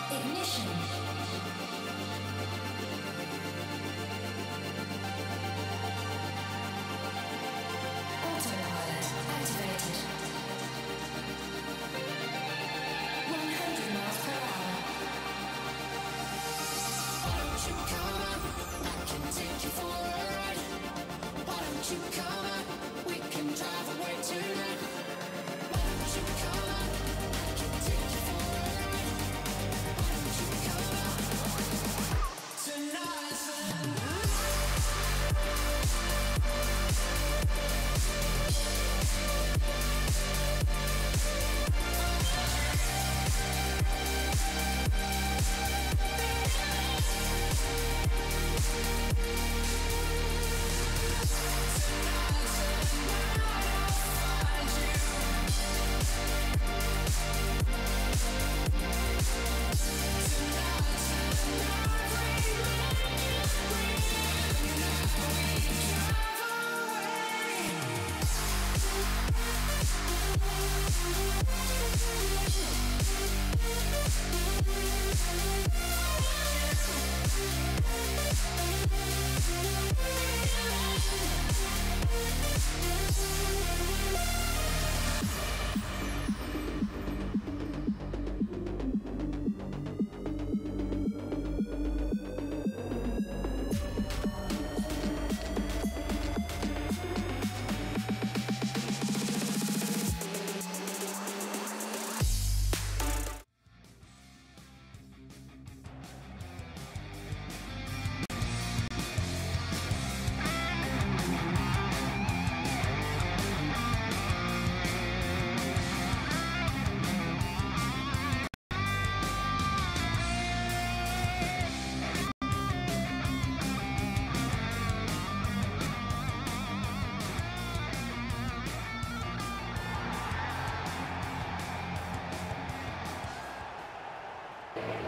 Ignition. Autopilot activated. 100 miles per hour. Why don't you come on? I can take you for a ride. Why don't you come on? We can drive away tonight. Why don't you come on? I can take you for a ride. Why don't you come on? Tonight's the night.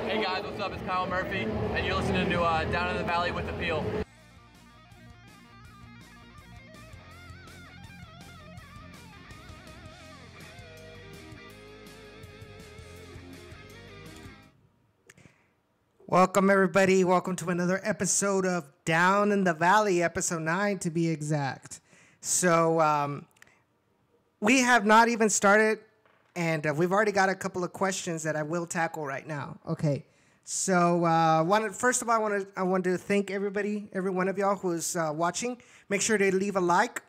Hey guys, what's up? It's Kyle Murphy, and you're listening to Down in the Valley with Appeal. Welcome everybody, welcome to another episode of Down in the Valley, episode 9 to be exact. So we have not even started, and we've already got a couple of questions that I will tackle right now. Okay, so first of all, I want to thank everybody, every one of y'all who's watching. Make sure to leave a like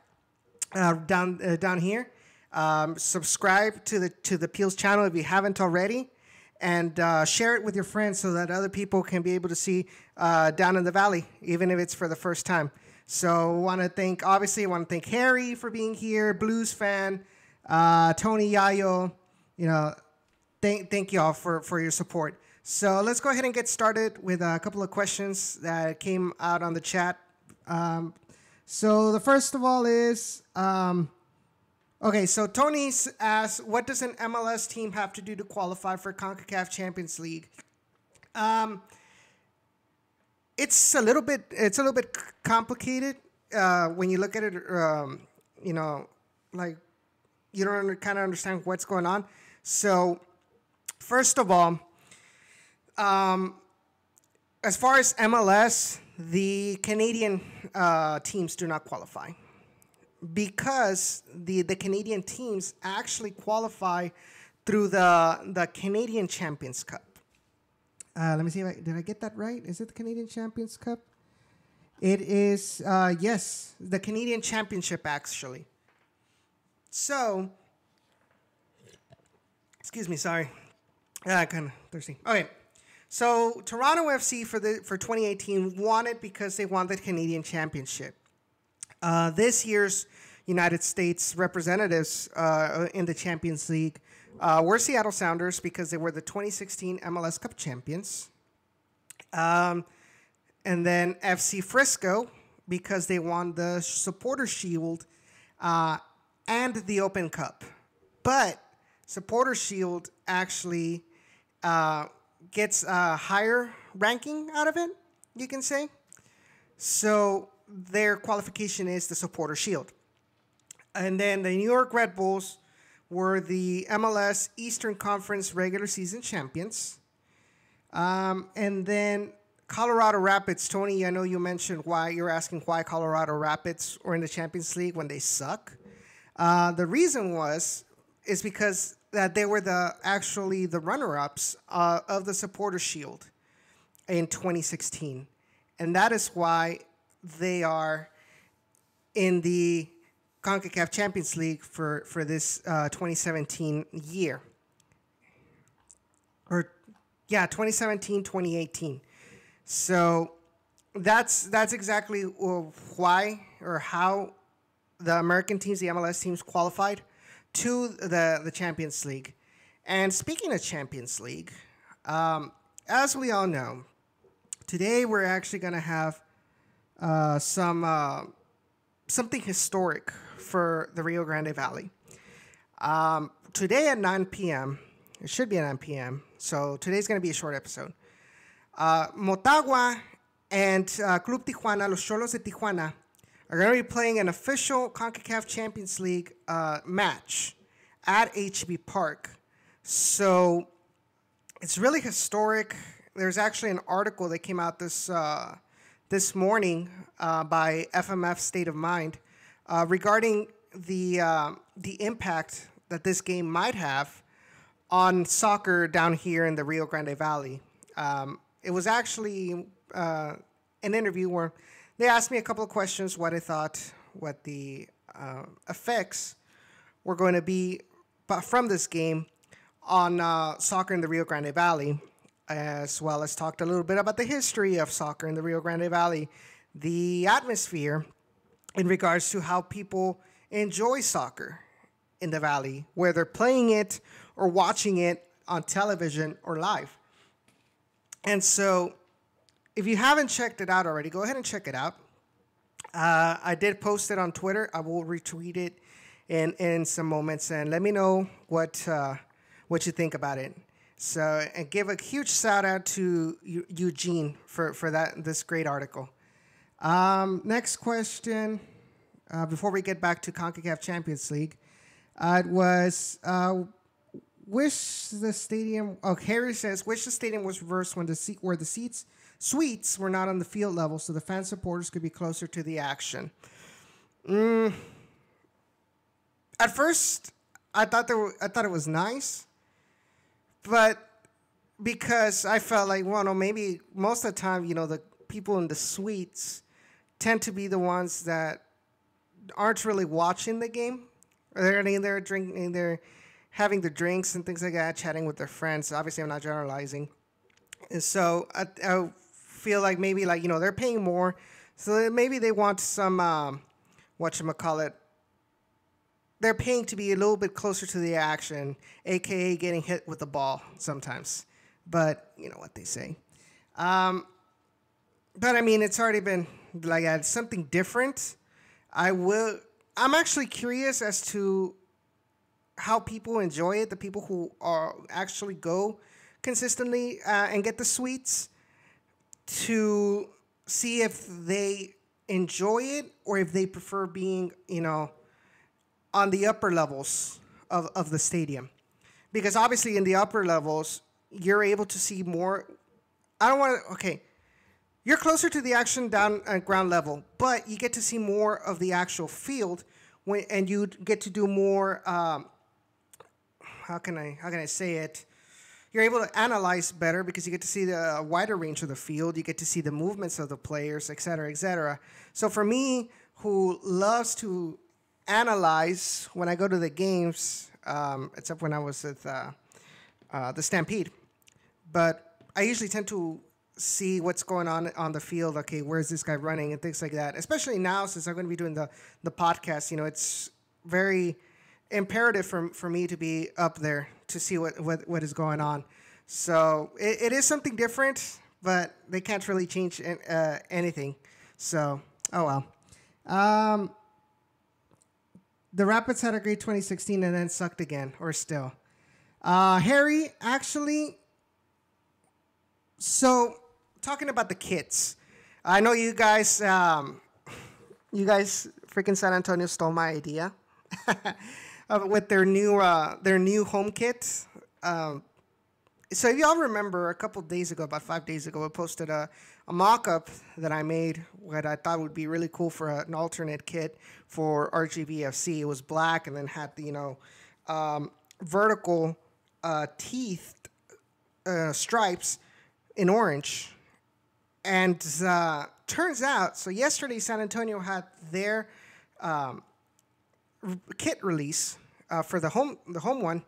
down here. Subscribe to the Peels channel if you haven't already, and share it with your friends so that other people can be able to see Down in the Valley, even if it's for the first time. So I want to thank Harry for being here, Blues fan, Tony Yayo. You know, thank y'all for your support. So let's go ahead and get started with a couple of questions that came out on the chat. So the first of all is, okay, so Tony asks, what does an MLS team have to do to qualify for CONCACAF Champions League? It's a little bit complicated when you look at it. You know, like you don't kind of understand what's going on. So first of all, as far as MLS, the Canadian teams do not qualify, because the Canadian teams actually qualify through the Canadian Champions Cup. Let me see did I get that right? Is it the Canadian Champions Cup? It is, yes, the Canadian Championship, actually. So, excuse me, sorry. Kind of thirsty. Okay, so Toronto FC for 2018 won it because they won the Canadian Championship. This year's United States representatives in the Champions League were Seattle Sounders because they were the 2016 MLS Cup champions. And then FC Frisco because they won the Supporter Shield and the Open Cup. But Supporter Shield actually gets a higher ranking out of it, you can say. So their qualification is the Supporter Shield. And then the New York Red Bulls were the MLS Eastern Conference regular season champions. And then Colorado Rapids, Tony, I know you mentioned why you're asking why Colorado Rapids were in the Champions League when they suck. The reason is because that they were the runner-ups of the Supporter Shield in 2016. And that is why they are in the CONCACAF Champions League for this 2017 year. 2017, 2018. So that's exactly why or how the American teams, the MLS teams, qualified to the Champions League. And speaking of Champions League, as we all know, today we're actually going to have something historic for the Rio Grande Valley. Today at 9 p.m., it should be at 9 p.m., so today's going to be a short episode. Motagua and Club Tijuana, Los Cholos de Tijuana, are going to be playing an official CONCACAF Champions League match at HB Park. So it's really historic. There's actually an article that came out this morning by FMF State of Mind regarding the impact that this game might have on soccer down here in the Rio Grande Valley. It was actually an interview where they asked me a couple of questions, what I thought, what the effects were going to be from this game on soccer in the Rio Grande Valley, as well as talked a little bit about the history of soccer in the Rio Grande Valley, the atmosphere in regards to how people enjoy soccer in the valley, whether playing it or watching it on television or live. And so if you haven't checked it out already, go ahead and check it out. I did post it on Twitter. I will retweet it in some moments, and let me know what you think about it. So, and give a huge shout out to Eugene for this great article. Next question, before we get back to CONCACAF Champions League, it was wish the stadium. Oh, Harry says wish the stadium was reversed when the suites were not on the field level, so the fan supporters could be closer to the action. At first, I thought it was nice, but because I felt like, well, no, maybe most of the time, the people in the suites tend to be the ones that aren't really watching the game. They're drinking, they're having the drinks and things like that, chatting with their friends. Obviously, I'm not generalizing. And so I feel like maybe they're paying more, so maybe they want some whatchamacallit. They're paying to be a little bit closer to the action, aka getting hit with the ball sometimes. But you know what they say. But I mean, it's already been something different. I'm actually curious as to how people enjoy it. The people who actually go consistently and get the suites, to see if they enjoy it or if they prefer being, on the upper levels of the stadium. Because obviously in the upper levels, you're able to see more. You're closer to the action down at ground level, but you get to see more of the actual field and you get to do more, how can I say it? You're able to analyze better because you get to see the wider range of the field. You get to see the movements of the players, et cetera, et cetera. So for me, who loves to analyze when I go to the games, except when I was at the Stampede, but I usually tend to see what's going on the field. Okay, where's this guy running and things like that. Especially now, since I'm going to be doing the podcast, it's very imperative for me to be up there to see what is going on. So it is something different, but they can't really change anything. So, oh well. The Rapids had a great 2016 and then sucked again, or still. Harry, actually, so talking about the kits, I know you guys freaking San Antonio stole my idea with their new home kit. So if y'all remember, a couple days ago, about 5 days ago, I posted a mock-up that I made, what I thought would be really cool for an alternate kit for RGVFC. It was black and then had the, vertical teeth stripes in orange. And turns out, so yesterday San Antonio had their kit release for the home one.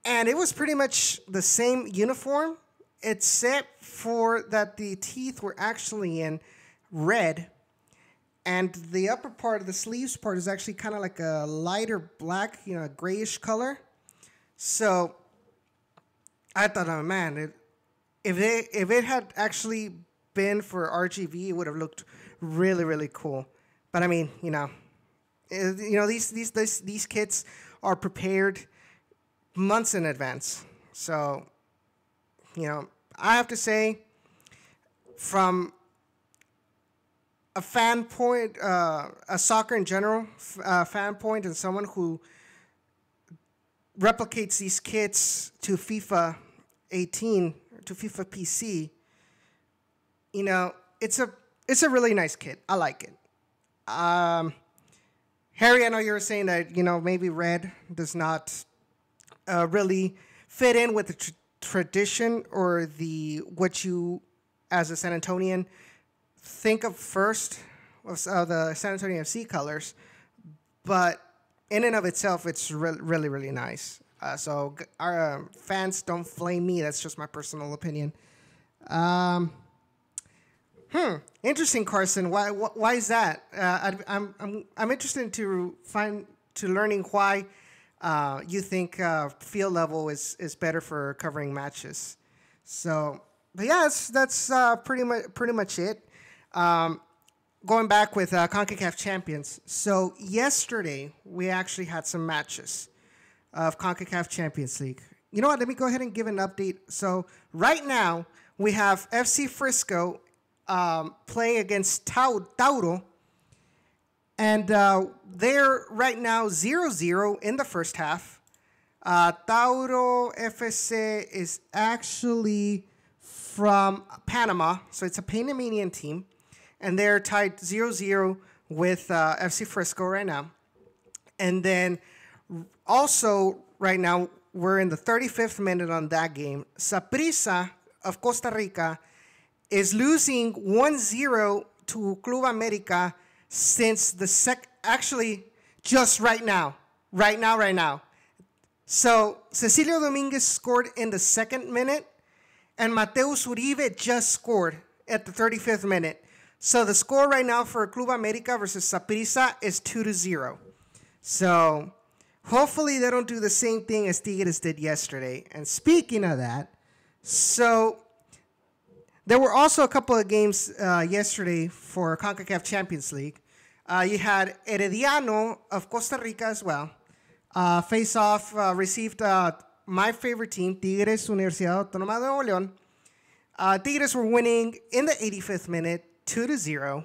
And it was pretty much the same uniform, except for that the teeth were actually in red. And the upper part of the sleeves part is actually kind of like a lighter black, grayish color. So I thought, oh man, if it had actually been for RGV, it would have looked really, really cool. But I mean, these kits are prepared months in advance. So, I have to say, from a fan point, a soccer in general fan point, and someone who replicates these kits to FIFA 18, to FIFA PC, it's a really nice kit. I like it. Harry, I know you were saying that, maybe red does not really fit in with the tradition or what you, as a San Antonian, think of first of the San Antonio FC colors. But in and of itself, it's really, really nice. So our fans, don't flame me. That's just my personal opinion. Interesting, Carson. Why is that? I'm interested to learning why you think field level is better for covering matches. So, but yeah, that's pretty much it. Going back with CONCACAF champions. So yesterday we actually had some matches of CONCACAF Champions League. You know what? Let me go ahead and give an update. So right now we have FC Frisco playing against Tauro. And they're right now 0-0 in the first half. Tauro FC is actually from Panama, so it's a Panamanian team. And they're tied 0-0 with FC Frisco right now. And then also right now, we're in the 35th minute on that game. Saprissa of Costa Rica is losing 1-0 to Club America since actually just right now. So Cecilio Dominguez scored in the 2nd minute, and Mateus Uribe just scored at the 35th minute. So the score right now for Club America versus Saprissa is 2-0. So hopefully they don't do the same thing as Tigres did yesterday. And speaking of that, so there were also a couple of games yesterday for CONCACAF Champions League. You had Herediano of Costa Rica as well. Face-off received my favorite team, Tigres Universidad Autónoma de Nuevo León. Tigres were winning in the 85th minute, 2-0.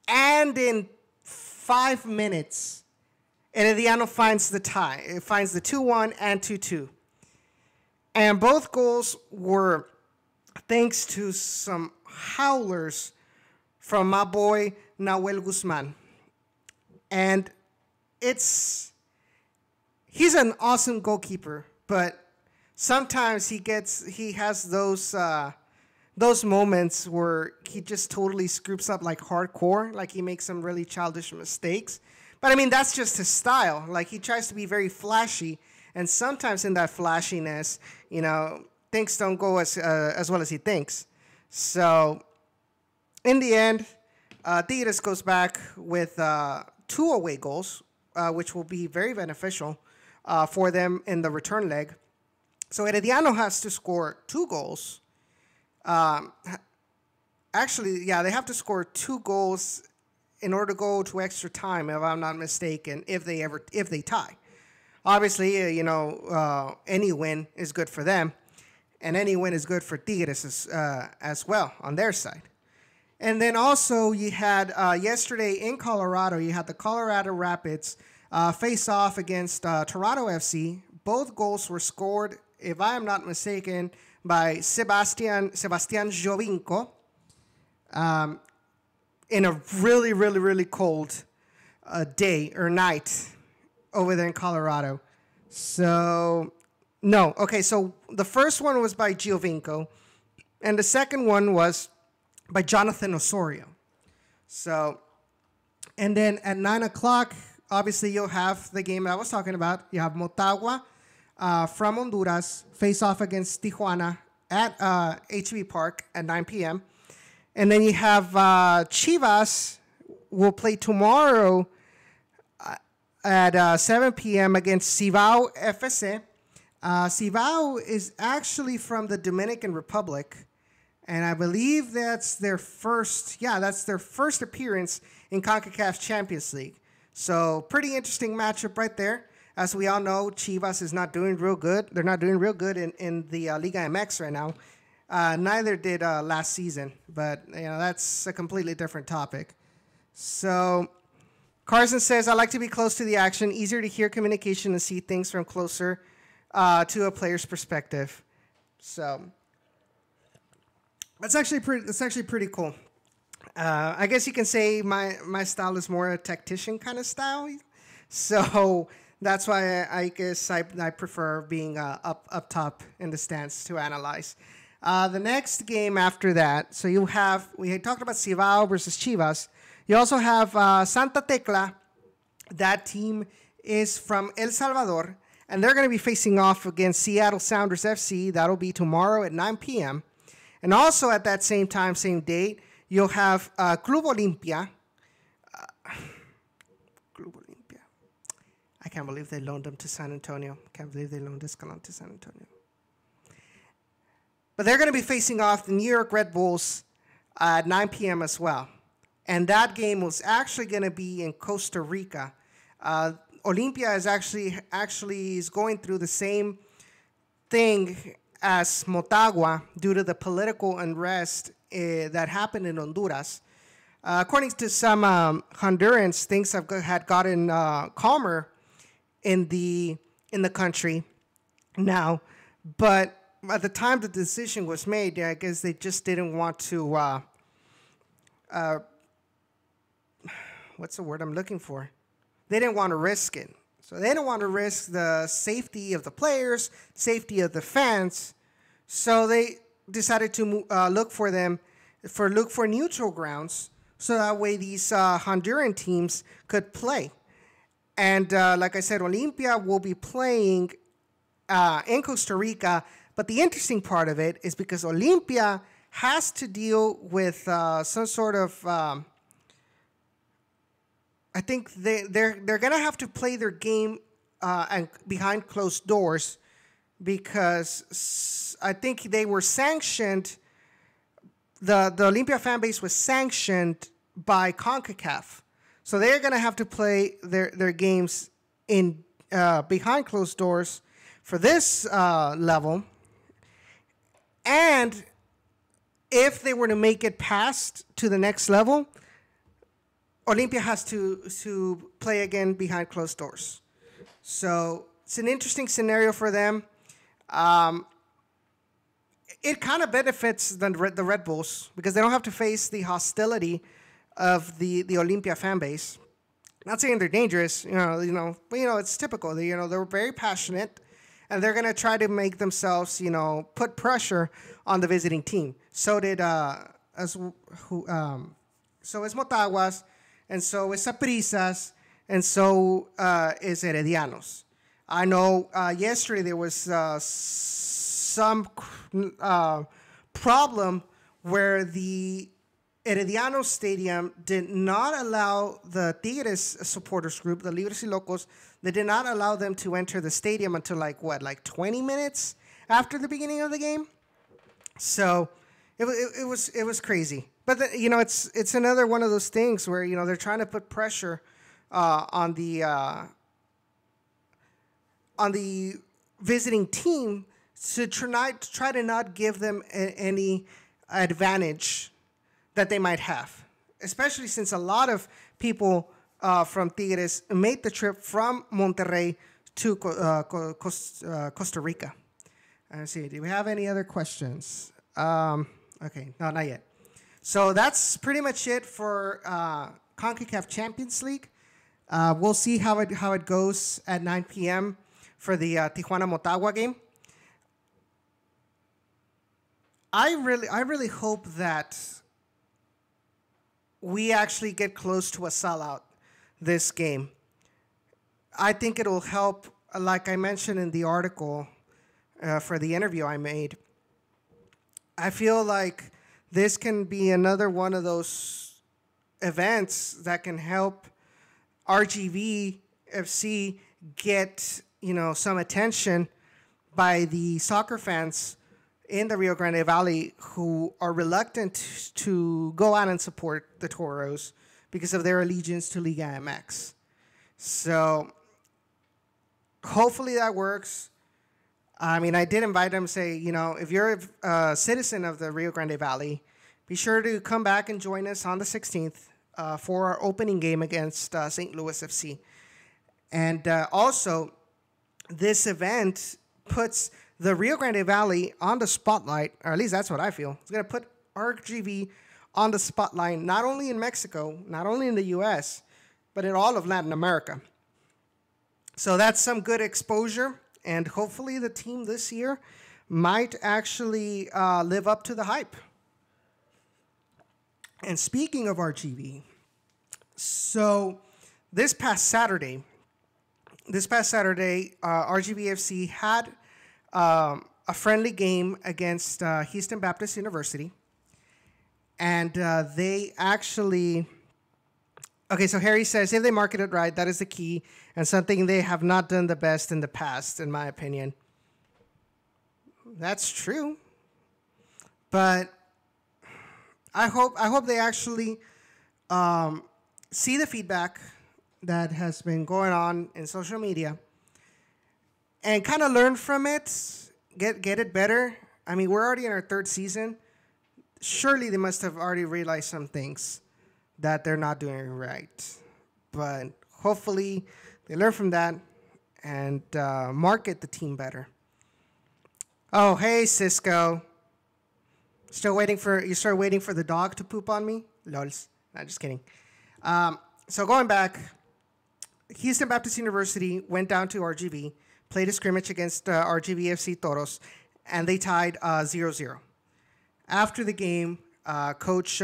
And in 5 minutes, Herediano finds the tie. It finds the 2-1 and 2-2. And both goals were thanks to some howlers from my boy Nahuel Guzman. And he's an awesome goalkeeper, but sometimes he has those moments where he just totally scoops up like hardcore, like he makes some really childish mistakes. But I mean, that's just his style. Like, he tries to be very flashy, and sometimes in that flashiness, things don't go as well as he thinks. So in the end, Tigres goes back with 2 away goals, which will be very beneficial for them in the return leg. So Herediano has to score 2 goals. Actually, yeah, they have to score 2 goals in order to go to extra time, if I'm not mistaken, if they tie. Obviously, any win is good for them, and any win is good for Tigres as well on their side. And then also you had yesterday in Colorado, you had the Colorado Rapids face off against Toronto FC. Both goals were scored if I am not mistaken, by Sebastian Jovinko, in a really, really, really cold day or night over there in Colorado. So, no. Okay, so the first one was by Giovinco, and the second one was by Jonathan Osorio. So, and then at 9 o'clock, obviously you'll have the game that I was talking about. You have Motagua from Honduras face off against Tijuana at HB Park at 9 p.m. And then you have Chivas will play tomorrow at 7 p.m. against Cibao FC. Cibao is actually from the Dominican Republic, and I believe that's their first appearance in CONCACAF Champions League. So pretty interesting matchup right there. As we all know, Chivas is not doing real good. They're not doing real good in the Liga MX right now. Neither did last season, but that's a completely different topic. So Carson says, I like to be close to the action, easier to hear communication and see things from closer to a player's perspective. So that's actually pretty cool. I guess you can say my style is more a tactician kind of style. So that's why I guess I prefer being up top in the stands to analyze. The next game after that, so we had talked about Cibao versus Chivas. You also have Santa Tecla. That team is from El Salvador, and they're going to be facing off against Seattle Sounders FC. That'll be tomorrow at 9 p.m. And also at that same time, same date, you'll have Club Olimpia. Club Olimpia. I can't believe they loaned them to San Antonio. Can't believe they loaned Escalon to San Antonio. But they're going to be facing off the New York Red Bulls at 9 p.m. as well. And that game was actually going to be in Costa Rica. Olimpia is actually is going through the same thing as Motagua due to the political unrest that happened in Honduras. According to some Hondurans, things had gotten calmer in the country now, but at the time the decision was made, I guess they just didn't want to. What's the word I'm looking for? They didn't want to risk it. So they didn't want to risk the safety of the players, safety of the fans. So they decided to look for neutral grounds, so that way these Honduran teams could play. And like I said, Olimpia will be playing in Costa Rica. But the interesting part of it is because Olimpia has to deal with some sort of. I think they're gonna have to play their game and behind closed doors, because I think they were sanctioned. The Olimpia fan base was sanctioned by CONCACAF, so they're gonna have to play their games in behind closed doors for this level. And if they were to make it past to the next level, Olimpia has to play again behind closed doors. So it's an interesting scenario for them. It kind of benefits the Red Bulls because they don't have to face the hostility of the Olimpia fan base. Not saying they're dangerous, but it's typical. They're very passionate, and they're gonna try to make themselves, put pressure on the visiting team. So did so is Motaguas, and so is Saprisas, and so is Heredianos. I know yesterday there was some problem where the Herediano Stadium did not allow the Tigres supporters group, the Libres y Locos, they did not allow them to enter the stadium until like 20 minutes after the beginning of the game. So it was crazy. But it's another one of those things where they're trying to put pressure on the visiting team to try to not give them any advantage that they might have, especially since a lot of people from Tigres made the trip from Monterrey to Costa Rica. Let's see. Do we have any other questions? Okay, no, not yet. So that's pretty much it for CONCACAF Champions League. We'll see how it goes at 9 p.m. for the Tijuana-Motagua game. I really hope that we actually get close to a sellout this game. I think it'll help, like I mentioned in the article for the interview I made. I feel like this can be another one of those events that can help RGVFC get, some attention by the soccer fans in the Rio Grande Valley who are reluctant to go out and support the Toros because of their allegiance to Liga MX. So hopefully that works. I mean, I did invite them, say, if you're a citizen of the Rio Grande Valley, be sure to come back and join us on the 16th for our opening game against St. Louis FC. And also, this event puts the Rio Grande Valley on the spotlight, or at least that's what I feel. It's going to put RGV on the spotlight, not only in Mexico, not only in the U.S., but in all of Latin America. So that's some good exposure, and hopefully the team this year might actually live up to the hype. And speaking of RGV, so this past Saturday, RGVFC had a friendly game against Houston Baptist University. And they actually... Okay, so Harry says, if they market it right, that is the key, and something they have not done the best in the past, in my opinion. That's true. But I hope they actually see the feedback that has been going on in social media and kind of learn from it, get it better. I mean, we're already in our third season. Surely they must have already realized some things that they're not doing right. But hopefully they learn from that and market the team better. Oh, hey, Cisco. You're waiting for the dog to poop on me? Lols. Not just kidding. So going back, Houston Baptist University went down to RGV, played a scrimmage against RGVFC Toros, and they tied 0-0. After the game, Coach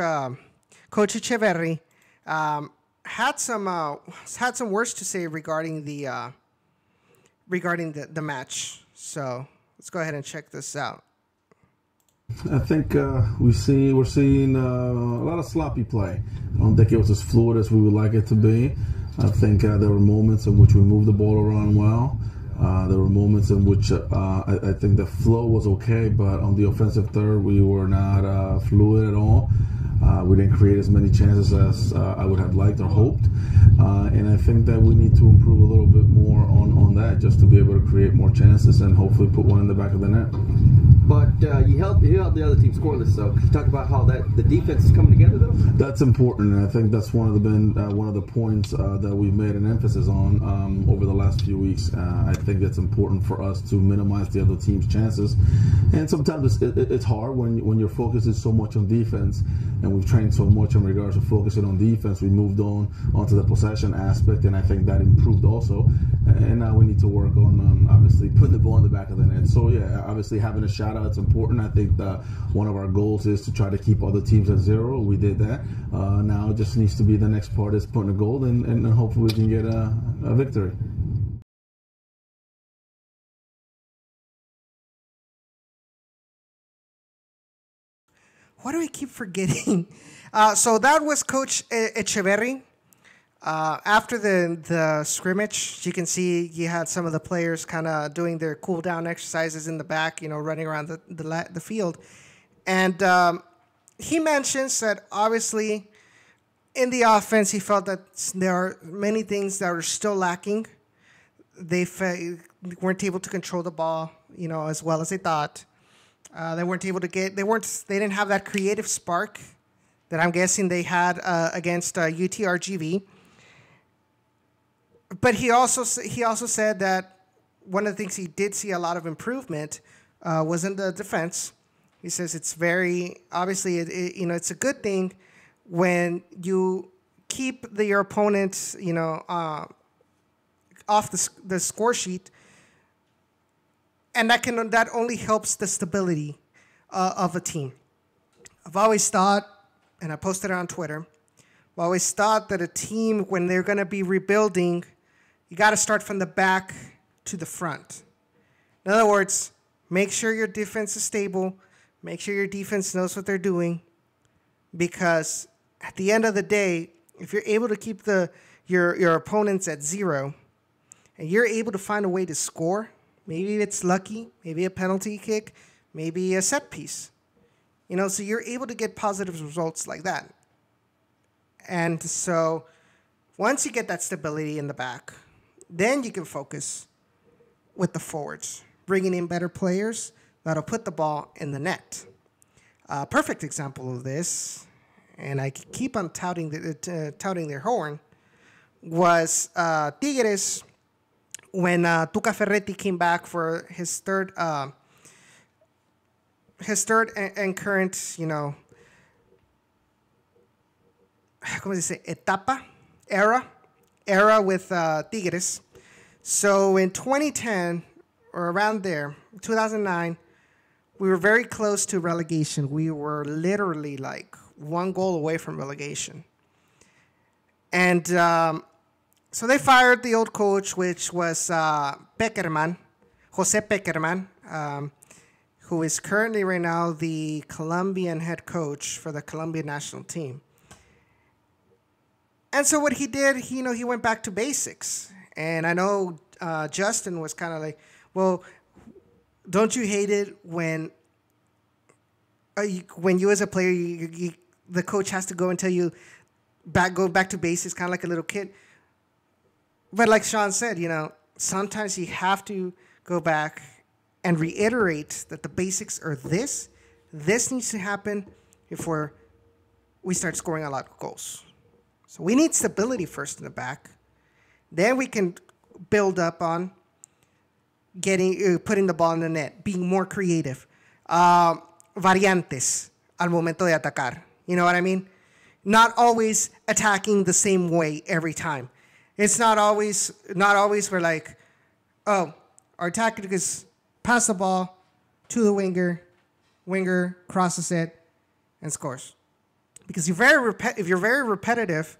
Echeverri had some words to say regarding the match. So let's go ahead and check this out. I think we're seeing a lot of sloppy play. I don't think it was as fluid as we would like it to be. I think there were moments in which we moved the ball around well. There were moments in which I think the flow was okay, but on the offensive third, we were not fluid at all. We didn't create as many chances as I would have liked or hoped. And I think that we need to improve a little bit more on that just to be able to create more chances and hopefully put one in the back of the net. But you helped the other team scoreless. So can you talk about how the defense is coming together, though? That's important, and I think that's one of the points that we've made an emphasis on over the last few weeks. I think it's important for us to minimize the other team's chances, and sometimes it's hard when your focus is so much on defense, and we've trained so much in regards to focusing on defense. We moved onto the possession aspect, and I think that improved also. And now we need to work on obviously putting the ball in the back of the net. So yeah, obviously having a shot out, it's important. I think that one of our goals is to try to keep other teams at 0. We did that. Now it just needs to be the next part is putting a goal, and hopefully we can get a victory. Why do I keep forgetting? So that was Coach Echeverri. After the scrimmage, you can see he had some of the players kind of doing their cool down exercises in the back, running around the field. And he mentions that obviously in the offense, he felt that there are many things that are still lacking. They weren't able to control the ball, as well as they thought. They weren't able to they didn't have that creative spark that I'm guessing they had against UTRGV. But he also said that one of the things he did see a lot of improvement was in the defense. He says it's very, obviously, it's a good thing when you keep your opponent, off the score sheet, and that only helps the stability of a team. I've always thought, and I posted it on Twitter, I've always thought that a team, when they're going to be rebuilding, you got to start from the back to the front. In other words, make sure your defense is stable, make sure your defense knows what they're doing, because at the end of the day, if you're able to keep your opponents at 0, and you're able to find a way to score, maybe it's lucky, maybe a penalty kick, maybe a set piece, so you're able to get positive results like that. And so once you get that stability in the back, then you can focus with the forwards, bringing in better players that'll put the ball in the net. A perfect example of this, and I keep on touting their horn, was Tigres when Tuca Ferretti came back for his third and current, ¿cómo se dice? Era with Tigres. So in 2010, or around there, 2009, we were very close to relegation. We were literally like 1 goal away from relegation. And so they fired the old coach, which was Jose Peckerman, who is currently right now the Colombian head coach for the Colombian national team. And so what he did, he went back to basics. And I know Justin was kind of like, well, don't you hate it when you as a player, the coach has to go and tell you, go back to basics, kind of like a little kid? But like Sean said, sometimes you have to go back and reiterate that the basics are this. This needs to happen before we start scoring a lot of goals. So we need stability first in the back. Then we can build up on putting the ball in the net, being more creative. Variantes al momento de atacar. You know what I mean? Not always attacking the same way every time. It's not always we're like, oh, our tactic is pass the ball to the winger crosses it and scores. Because if you're very repetitive,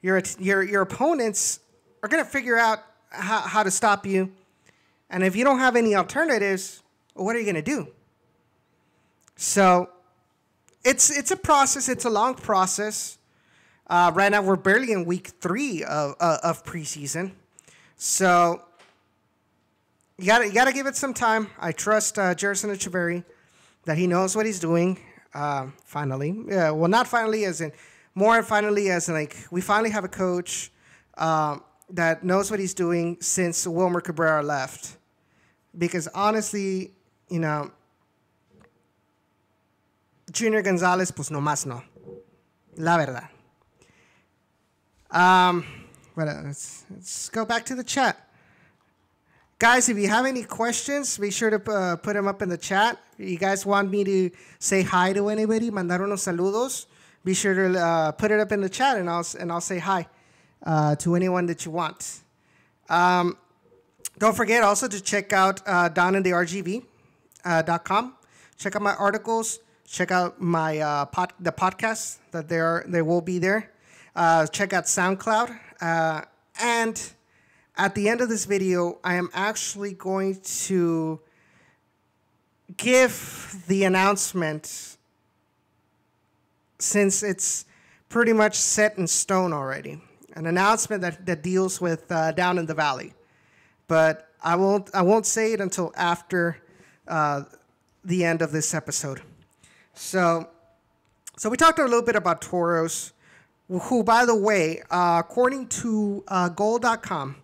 your opponents are going to figure out how to stop you. And if you don't have any alternatives, well, what are you going to do? So it's a process. It's a long process. Right now, we're barely in week 3 of preseason. So you gotta give it some time. I trust Edson Ochoa that he knows what he's doing. Finally, well, not finally, as in more finally, as in like we finally have a coach that knows what he's doing since Wilmer Cabrera left. Because honestly, Junior Gonzalez, pues no más no. La verdad. Let's go back to the chat. Guys, if you have any questions, be sure to put them up in the chat. If you guys want me to say hi to anybody, mandar unos saludos, be sure to put it up in the chat, and I'll say hi to anyone that you want. Don't forget also to check out down in the RGV.com. Check out my articles. Check out my the podcasts that they will be there. Check out SoundCloud. And at the end of this video, I am actually going to give the announcement, since it's pretty much set in stone already. An announcement that deals with down in the valley. But I won't say it until after the end of this episode. So we talked a little bit about Toros, who, by the way, according to Goal.com,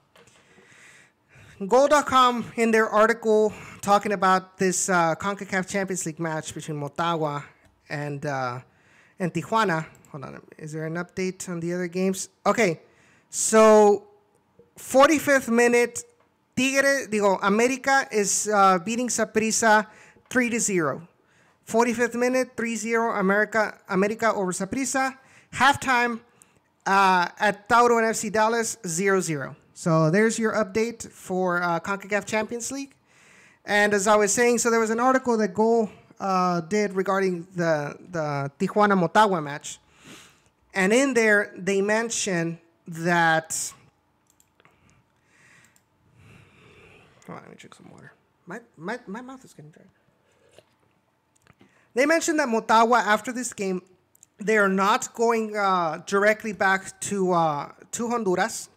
in their article talking about this CONCACAF Champions League match between Motagua and Tijuana. Hold on, is there an update on the other games? Okay, so 45th minute, América is beating Saprissa 3-0. 45th minute, 3-0 America over Saprissa. Halftime at Tauro and FC Dallas, 0-0. So there's your update for CONCACAF Champions League. And as I was saying, so there was an article that Goal did regarding the Tijuana-Motagua match. And in there, they mentioned that... Hold on, let me drink some water. My mouth is getting dry. They mentioned that Motagua, after this game, they are not going directly back to Honduras.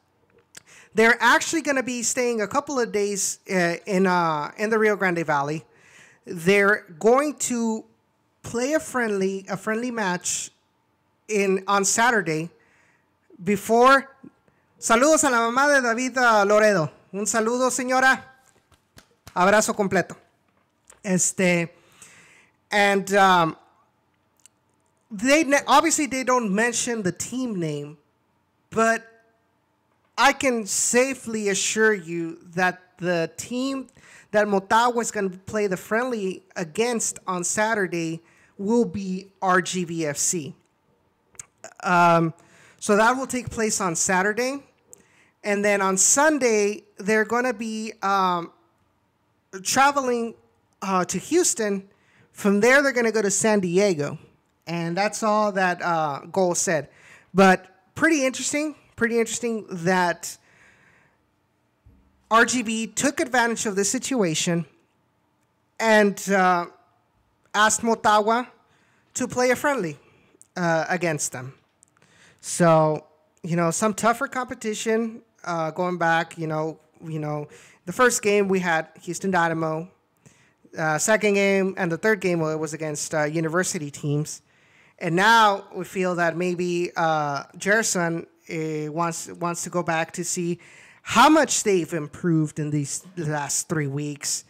They're actually going to be staying a couple of days in the Rio Grande Valley. They're going to play a friendly match on Saturday before. Saludos a la mamá de David Loredo. Un saludo, señora. Abrazo completo. And obviously they don't mention the team name, but I can safely assure you that the team that Motagua is going to play the friendly against on Saturday will be RGVFC. So that will take place on Saturday. And then on Sunday, they're going to be traveling to Houston. From there, they're going to go to San Diego. And that's all that Goal said. But pretty interesting that RGV took advantage of the situation and asked Motagua to play a friendly against them. So, some tougher competition going back. The first game we had Houston Dynamo. Second game and the third game was against university teams. And now we feel that maybe Gerson wants to go back to see how much they've improved in these last 3 weeks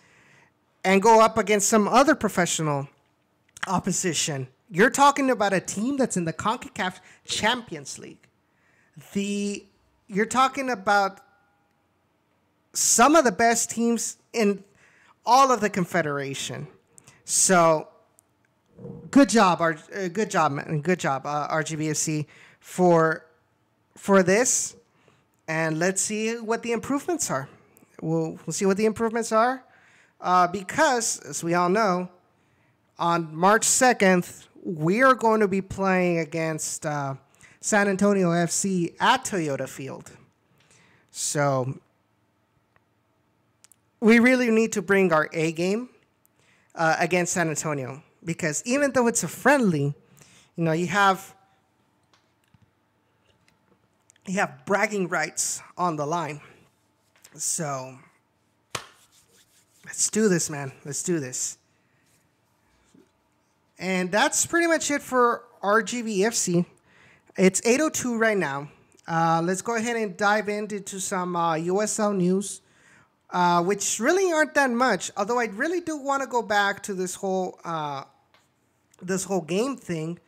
and go up against some other professional opposition. You're talking about a team that's in the CONCACAF Champions League. You're talking about some of the best teams in all of the Confederation. So good job, RGVFC for this, and let's see what the improvements are. We'll see what the improvements are, because as we all know, on March 2nd we are going to be playing against San Antonio FC at Toyota Field. So we really need to bring our A game against San Antonio, because even though it's a friendly, you have bragging rights on the line. So let's do this, man. Let's do this. And that's pretty much it for RGVFC. It's 8:02 right now. Let's go ahead and dive into some USL news. Which really aren't that much, although I really do want to go back to this whole game thing,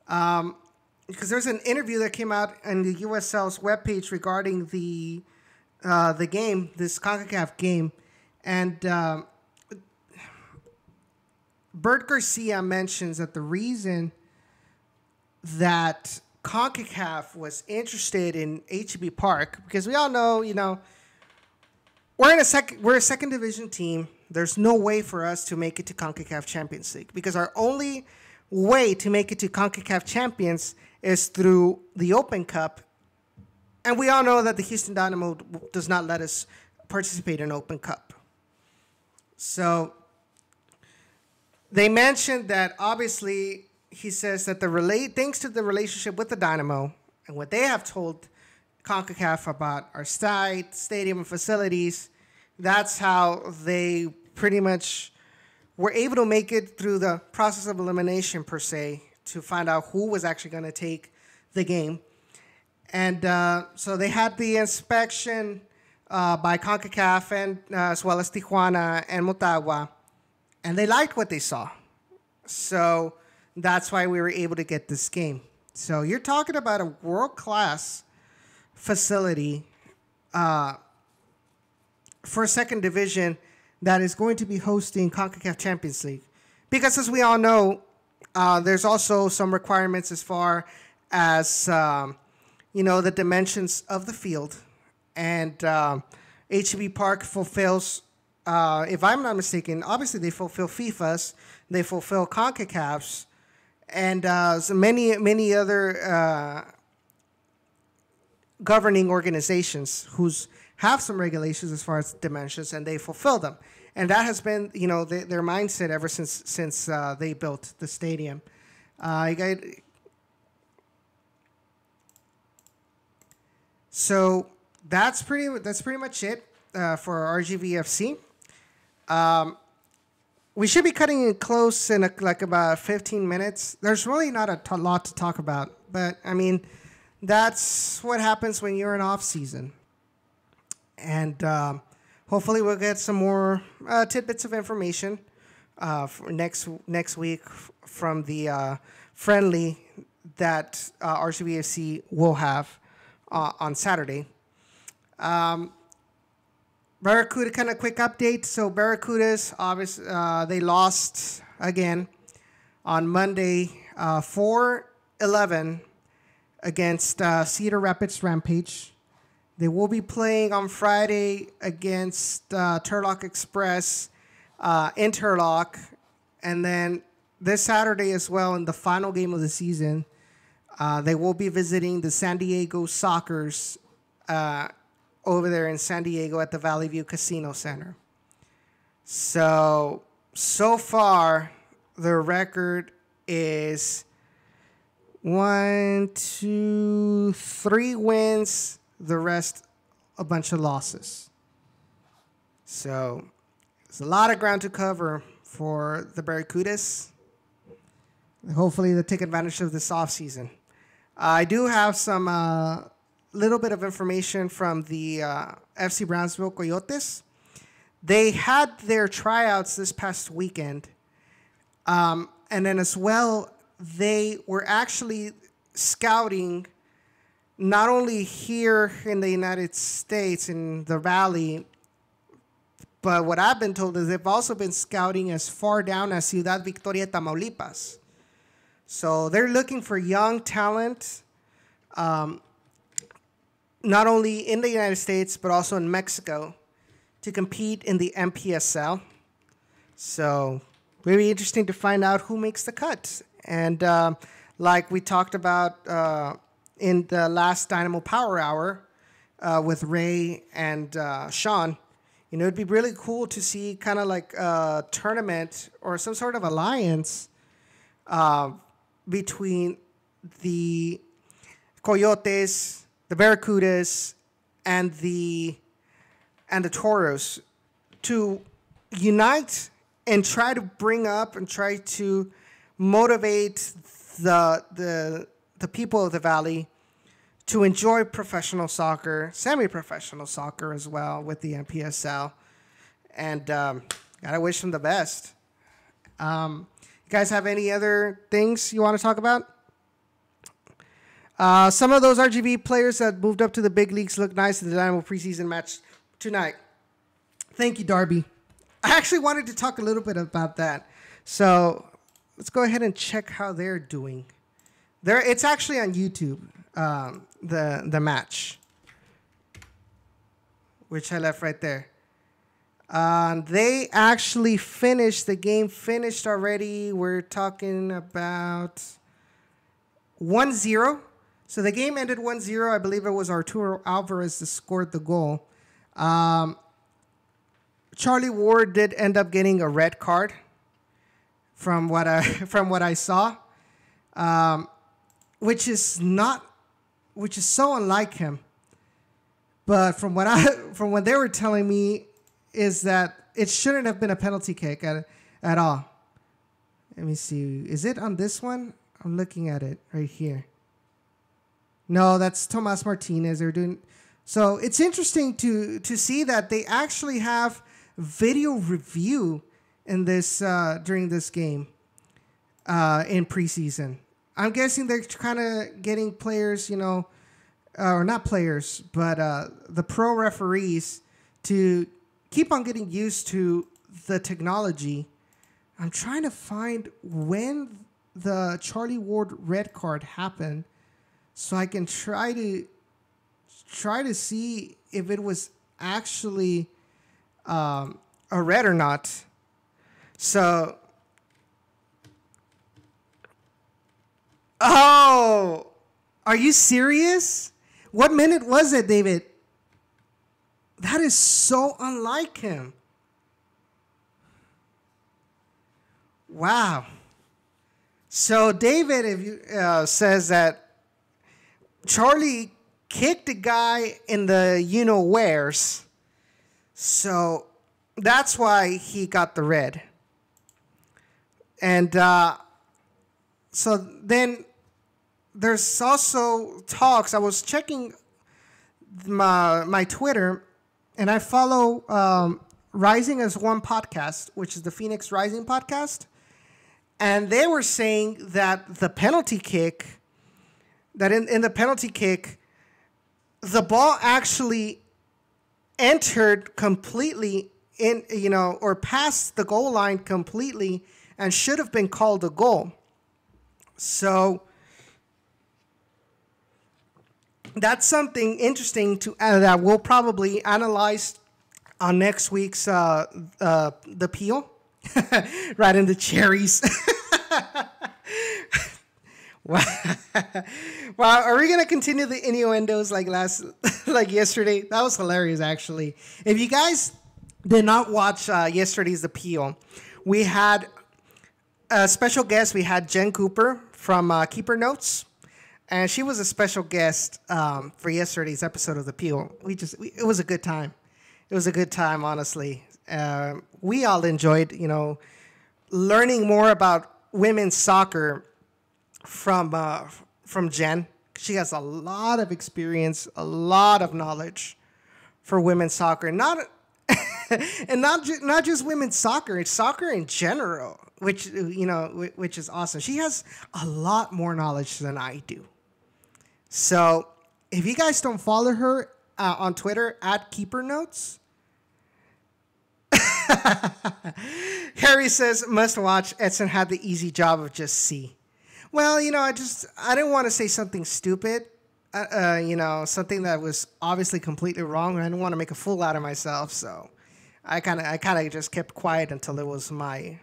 because there's an interview that came out on the USL's webpage regarding the game, this CONCACAF game, and Bert Garcia mentions that the reason that CONCACAF was interested in HEB Park, because we all know, we're a second division team. There's no way for us to make it to CONCACAF Champions League, because our only way to make it to CONCACAF Champions is through the Open Cup. And we all know that the Houston Dynamo does not let us participate in Open Cup. So they mentioned that, obviously, he says that thanks to the relationship with the Dynamo and what they have told CONCACAF about our stadium and facilities, that's how they pretty much were able to make it through the process of elimination, per se, to find out who was actually going to take the game. And so they had the inspection by CONCACAF and as well as Tijuana and Motagua, and they liked what they saw. So that's why we were able to get this game. So you're talking about a world-class facility for second division that is going to be hosting CONCACAF Champions League. Because as we all know, there's also some requirements as far as, the dimensions of the field. And HEB Park fulfills, if I'm not mistaken, obviously they fulfill FIFA's, they fulfill CONCACAF's, and so many other governing organizations who's have some regulations as far as dimensions, and they fulfill them. And that has been, their mindset ever since they built the stadium. So that's pretty much it for RGVFC. We should be cutting it close in about 15 minutes. There's really not a lot to talk about, but I mean, that's what happens when you're in off season. And hopefully we'll get some more tidbits of information for next week from the friendly that RGVFC will have on Saturday. Barracuda, kind of quick update. So Barracudas, obviously, they lost again on Monday 4-11 against Cedar Rapids Rampage. They will be playing on Friday against Turlock Express in Turlock. And then this Saturday as well, in the final game of the season, they will be visiting the San Diego Sockers over there in San Diego at the Valley View Casino Center. So far, the record is 1, 2, 3 wins, the rest a bunch of losses. So there's a lot of ground to cover for the Barracudas. Hopefully they take advantage of this offseason. I do have some little bit of information from the FC Brownsville Coyotes. They had their tryouts this past weekend. And then as well, they were actually scouting not only here in the United States, in the Valley, but what I've been told is they've also been scouting as far down as Ciudad Victoria, Tamaulipas. So they're looking for young talent, not only in the United States, but also in Mexico, to compete in the MPSL. So very interesting to find out who makes the cut. And like we talked about in the last Dynamo Power Hour with Ray and Sean, it'd be really cool to see kind of like a tournament or some sort of alliance between the Coyotes, the Barracudas, and the Toros to unite and try to bring up and try to motivate the people of the Valley to enjoy professional soccer, semi-professional soccer as well with the MPSL. And gotta wish them the best. You guys have any other things you want to talk about? Some of those RGV players that moved up to the big leagues look nice in the Dynamo preseason match tonight. Thank you, Darby. I actually wanted to talk a little bit about that. So let's go ahead and check how they're doing. It's actually on YouTube, the match, which I left right there. They actually finished, the game finished already. We're talking about 1-0. So the game ended 1-0. I believe it was Arturo Alvarez that scored the goal. Charlie Ward did end up getting a red card from what I saw, which is so unlike him. But from what they were telling me is that it shouldn't have been a penalty kick at all. Let me see. Is it on this one? I'm looking at it right here. No, that's Tomas Martinez. They're doing so. It's interesting to see that they actually have video review in this during this game in preseason. I'm guessing they're kind of getting players, or not players, but the pro referees to keep on getting used to the technology. I'm trying to find when the Charlie Ward red card happened, so I can try to see if it was actually a red or not. So, oh, are you serious? What minute was it, David? That is so unlike him. Wow. So David, if you says that Charlie kicked a guy in the you-know-wheres, so that's why he got the red. And so then there's also talks. I was checking my Twitter, and I follow Rising as One podcast, which is the Phoenix Rising podcast. And they were saying that the penalty kick, that in the penalty kick, the ball actually entered completely in, or past the goal line completely and should have been called a goal. So that's something interesting that we'll probably analyze on next week's the peel. Right in the cherries. Wow. Wow. Are we gonna continue the innuendos like yesterday? That was hilarious, actually. If you guys did not watch yesterday's appeal, we had a special guest. We had Jen Cooper from Keeper Notes, and she was a special guest for yesterday's episode of the appeal. It was a good time. It was a good time, honestly. We all enjoyed, learning more about women's soccer from Jen. She has a lot of experience, a lot of knowledge for women's soccer, not just women's soccer. It's soccer in general, which is awesome. She has a lot more knowledge than I do. So if you guys don't follow her on Twitter at Keeper Notes. Harry says, must watch. Edson had the easy job of just see. Well, I didn't want to say something stupid, something that was obviously completely wrong. I didn't want to make a fool out of myself, so I kind of just kept quiet until it was my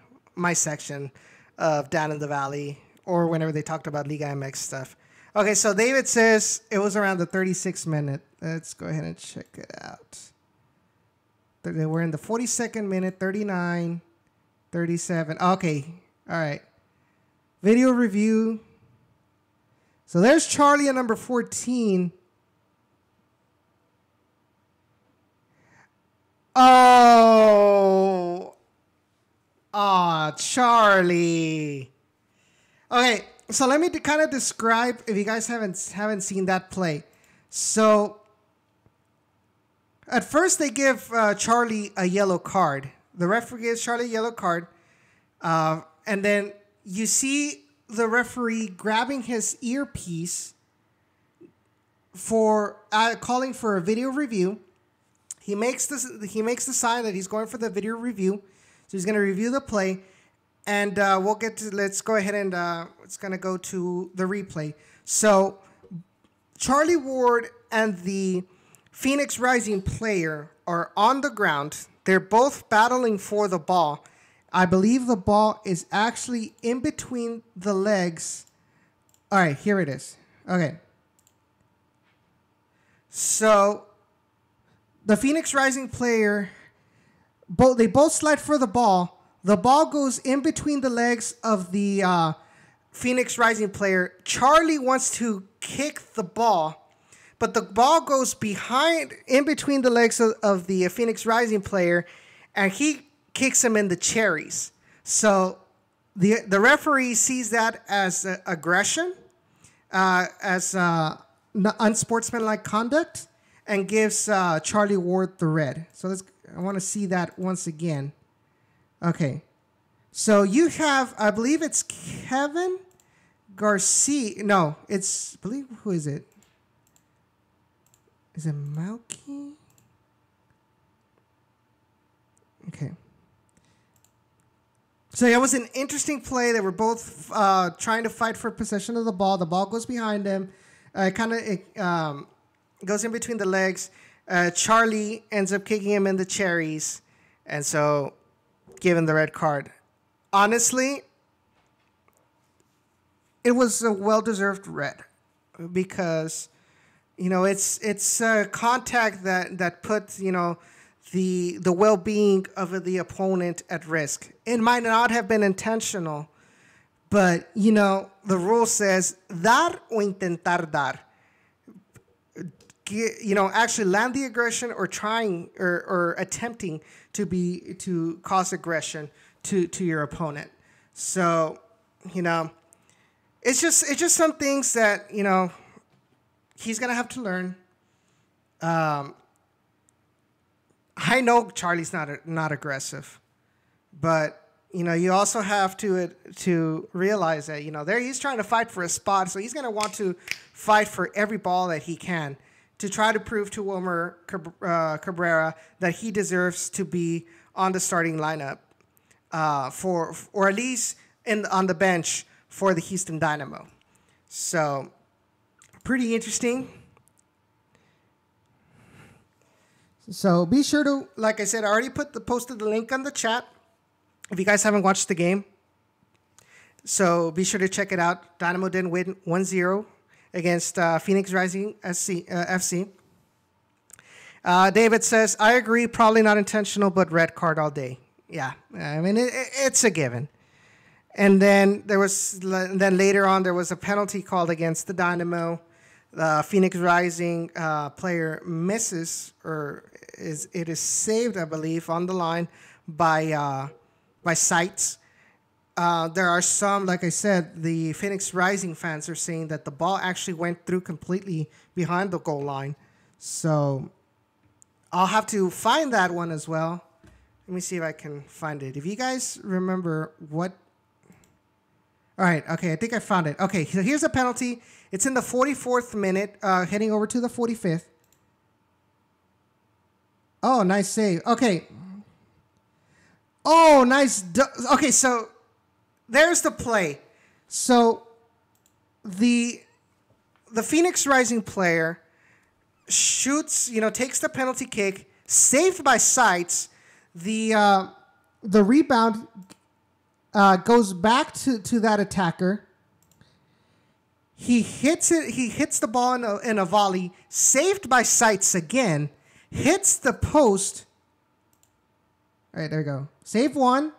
section of Down in the Valley, or whenever they talked about Liga MX stuff. Okay, so David says it was around the 36th minute. Let's go ahead and check it out. We're in the 42nd minute, 39, 37. Okay, all right. Video review. So there's Charlie at number 14. Oh, Charlie. Okay, so let me kind of describe, if you guys haven't seen that play. So at first, they give Charlie a yellow card. The referee gives Charlie a yellow card. And then you see the referee grabbing his earpiece for calling for a video review. He makes the sign that he's going for the video review. So he's going to review the play. And let's go ahead and it's going to go to the replay. So Charlie Ward and the Phoenix Rising player are on the ground. They're both battling for the ball. I believe the ball is actually in between the legs. All right, here it is. Okay. So the Phoenix Rising player, they both slide for the ball. The ball goes in between the legs of the Phoenix Rising player. Charlie wants to kick the ball, but the ball goes in between the legs of the Phoenix Rising player, and he kicks him in the cherries. So the referee sees that as aggression, as unsportsmanlike conduct, and gives Charlie Ward the red. So I want to see that once again. Okay. So you have, I believe it's Kevin Garcia. No, I believe, who is it? Is it Malky? Okay. So it was an interesting play. They were both trying to fight for possession of the ball. The ball goes behind them. It goes in between the legs. Charlie ends up kicking him in the cherries, and so given the red card. Honestly, it was a well-deserved red because, it's a contact that puts, the well-being of the opponent at risk. It might not have been intentional, but, the rule says dar o intentar dar. Actually land the aggression or trying or attempting to cause aggression to your opponent. So, it's just some things that, he's going to have to learn. I know Charlie's not aggressive, but, you also have to realize that, he's trying to fight for a spot. So he's going to want to fight for every ball that he can to try to prove to Wilmer Cabrera that he deserves to be on the starting lineup or at least on the bench for the Houston Dynamo. So, pretty interesting. So, be sure to, like I said, I already posted the link on the chat if you guys haven't watched the game. So, be sure to check it out. Dynamo didn't win 1-0 against Phoenix Rising FC. David says, I agree, probably not intentional, but red card all day. Yeah, I mean, it's a given. And then later on, there was a penalty called against the Dynamo. The Phoenix Rising player misses, it is saved, I believe, on the line by Sights. There are some, like I said, the Phoenix Rising fans are saying that the ball actually went through completely behind the goal line. So I'll have to find that one as well. Let me see if I can find it. If you guys remember what... All right, okay, I think I found it. Okay, so here's a penalty. It's in the 44th minute, heading over to the 45th. Oh, nice save. Okay. Oh, nice. Okay, so... There's the play. So the Phoenix Rising player shoots, takes the penalty kick, saved by Sights. The rebound goes back to that attacker. He hits it. He hits the ball in a volley, saved by Sights again. Hits the post. All right, there we go. Save one.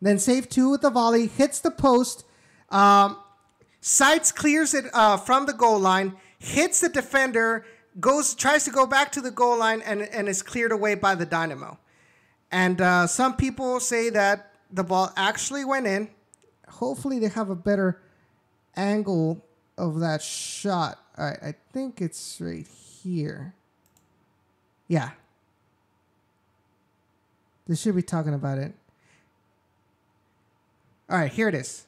Then save two with the volley, hits the post. Sights clears it from the goal line, hits the defender, tries to go back to the goal line, and is cleared away by the Dynamo. And some people say that the ball actually went in. Hopefully they have a better angle of that shot. All right, I think it's right here. Yeah. They should be talking about it. All right, here it is.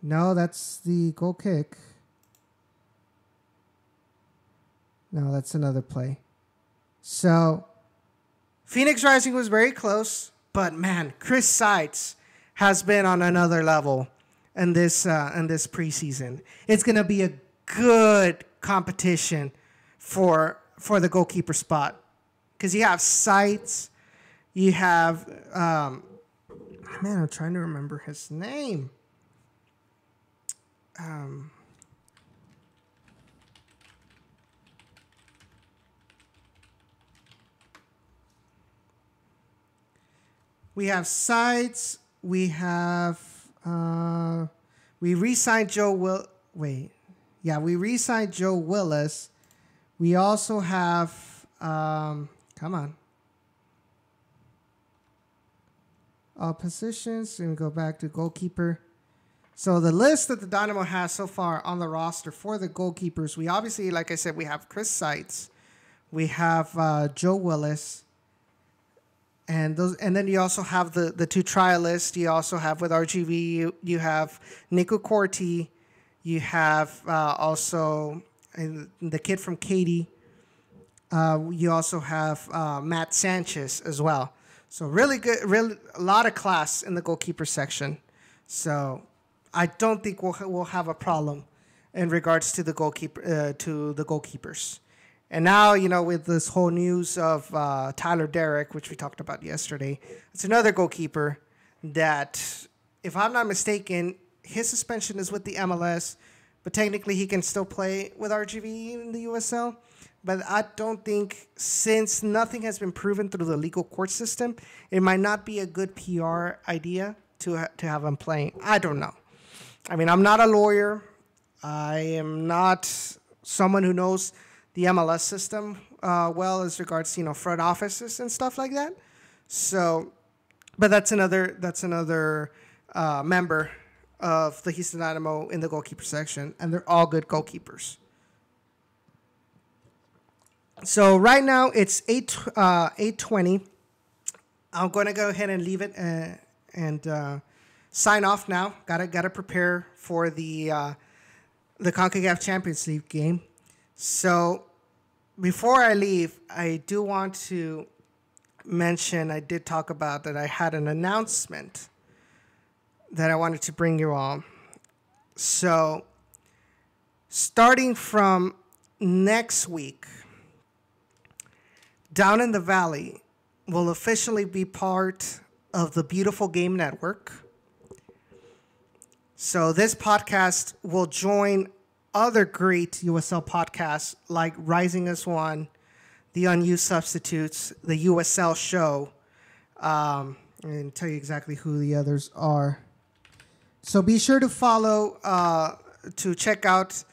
No, that's the goal kick. No, that's another play. So, Phoenix Rising was very close, but man, Chris Sights has been on another level in this preseason. It's going to be a good competition for the goalkeeper spot because you have Sights, you have. Man, I'm trying to remember his name. We have Sides. We have we re-signed Joe we re-signed Joe Willis. We also have come on. All positions, and go back to goalkeeper. So the list that the Dynamo has so far on the roster for the goalkeepers, we obviously, like I said, we have Chris Sights, we have Joe Willis, and then you also have the two trialists. You also have with RGV, you have Nico Corti, you have also the kid from Katy. You also have Matt Sanchez as well. So really good, really a lot of class in the goalkeeper section. So I don't think we'll have a problem in regards to the goalkeepers. And now, with this whole news of Tyler Derrick, which we talked about yesterday, it's another goalkeeper that, if I'm not mistaken, his suspension is with the MLS, but technically he can still play with RGV in the USL. But I don't think, since nothing has been proven through the legal court system, it might not be a good PR idea to have him playing. I don't know. I mean, I'm not a lawyer. I am not someone who knows the MLS system well as regards to, front offices and stuff like that. So, but that's another member of the Houston Dynamo in the goalkeeper section, and they're all good goalkeepers. So right now it's 8:20. I'm going to go ahead and leave it and sign off now. Gotta prepare for the CONCACAF Champions League game. So before I leave, I do want to mention, I did talk about that I had an announcement that I wanted to bring you all. So starting from next week, Down in the Valley will officially be part of the Beautiful Game Network. So this podcast will join other great USL podcasts like Rising as One, The Unused Substitutes, the USL Show. I'm going to tell you exactly who the others are. So be sure to follow, to check out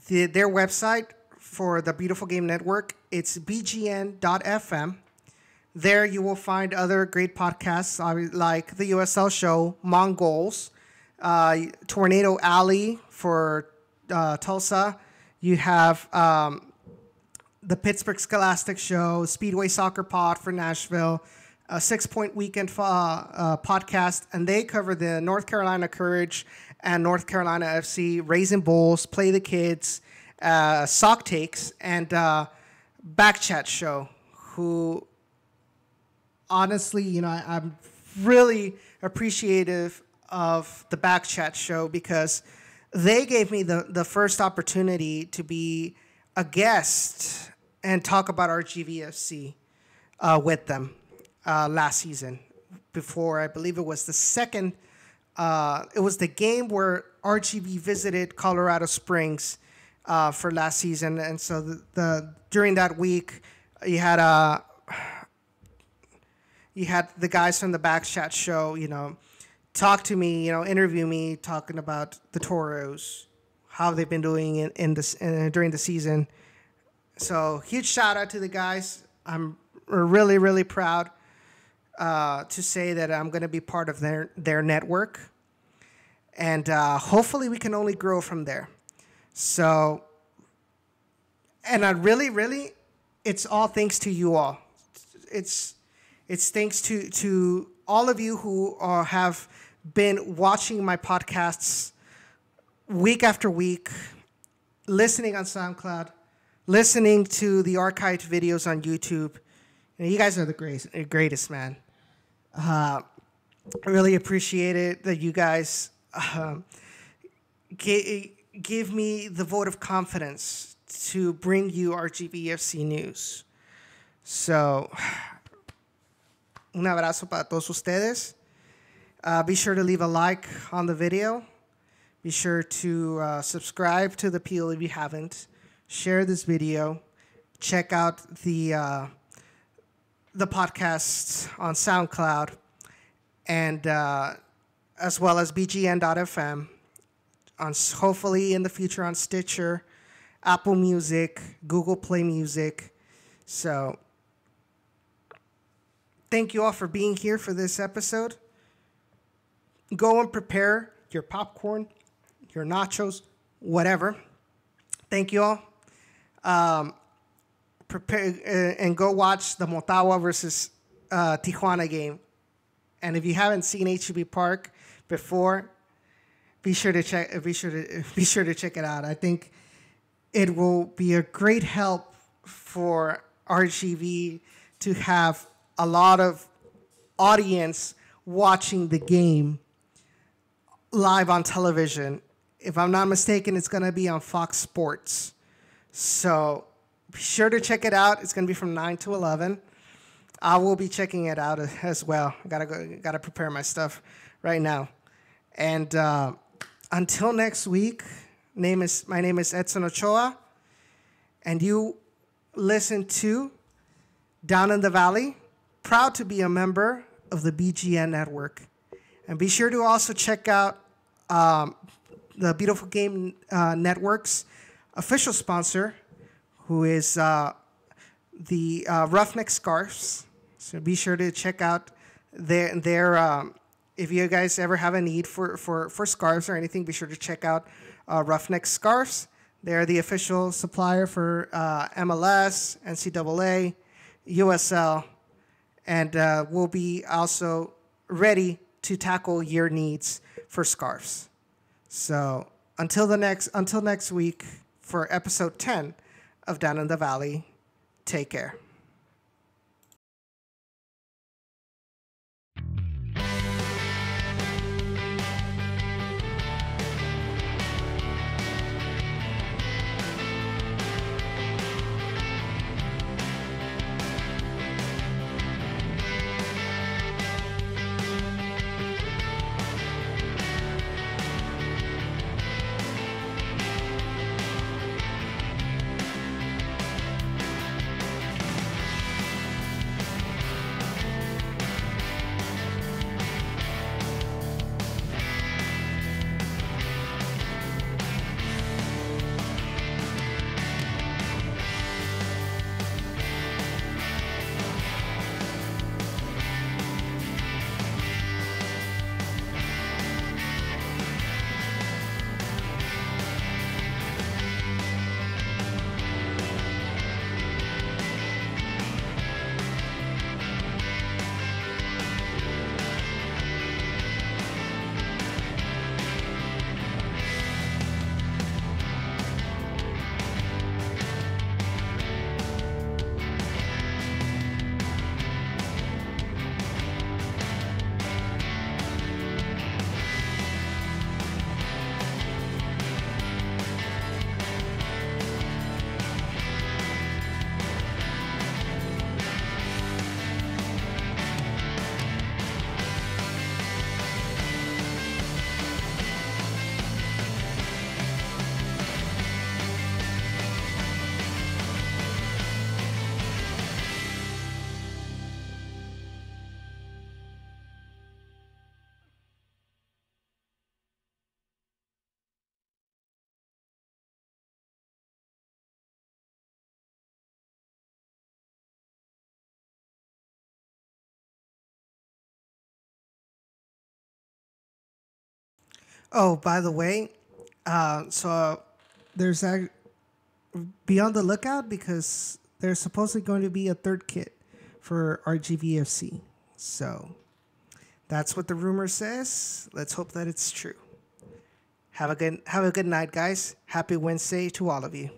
their website for the Beautiful Game Network. It's bgn.fm. There you will find other great podcasts like the USL Show, Mongols, Tornado Alley for Tulsa. You have the Pittsburgh Scholastic Show, Speedway Soccer Pod for Nashville, a 6 Point Weekend podcast, and they cover the North Carolina Courage and North Carolina FC, Raising Bulls, Play the Kids, Sock Takes, and Backchat Show, who honestly, I'm really appreciative of the Backchat Show because they gave me the first opportunity to be a guest and talk about RGVFC with them last season. Before, I believe it was the second, it was the game where RGV visited Colorado Springs for last season. And so during that week, you had the guys from the Backchat Show, talk to me, interview me, talking about the Toros, how they've been doing during the season. So huge shout out to the guys. I'm really, really proud to say that I'm going to be part of their network. And hopefully we can only grow from there. So, and I really, it's all thanks to you all. It's thanks to all of you who have been watching my podcasts week after week, listening on SoundCloud, listening to the archived videos on YouTube. You guys are the greatest, man. I really appreciate it that you guys give me the vote of confidence to bring you RGVFC news. So, un abrazo para todos ustedes. Be sure to leave a like on the video. Be sure to subscribe to the Peel if you haven't. Share this video. Check out the podcasts on SoundCloud, and as well as bgn.fm. Hopefully in the future on Stitcher, Apple Music, Google Play Music. So, thank you all for being here for this episode. Go and prepare your popcorn, your nachos, whatever. Thank you all. Prepare and go watch the Motagua versus Tijuana game. And if you haven't seen HEB Park before, be sure to check it out. I think it will be a great help for RGV to have a lot of audience watching the game live on television. If I'm not mistaken, it's going to be on Fox Sports. So be sure to check it out. It's going to be from 9 to 11. I will be checking it out as well. Gotta prepare my stuff right now. And until next week, my name is Edson Ochoa, and you listen to Down in the Valley. Proud to be a member of the BGN network. And be sure to also check out the Beautiful Game Network's official sponsor, who is the Roughneck Scarves. So be sure to check out their if you guys ever have a need for scarves or anything, be sure to check out Roughneck Scarves. They're the official supplier for MLS, NCAA, USL, and we'll be also ready to tackle your needs for scarves. So until next week for episode 10 of Down in the Valley, take care. Oh, by the way, there's that. Be on the lookout because there's supposedly going to be a third kit for RGVFC. So that's what the rumor says. Let's hope that it's true. Have a good night, guys. Happy Wednesday to all of you.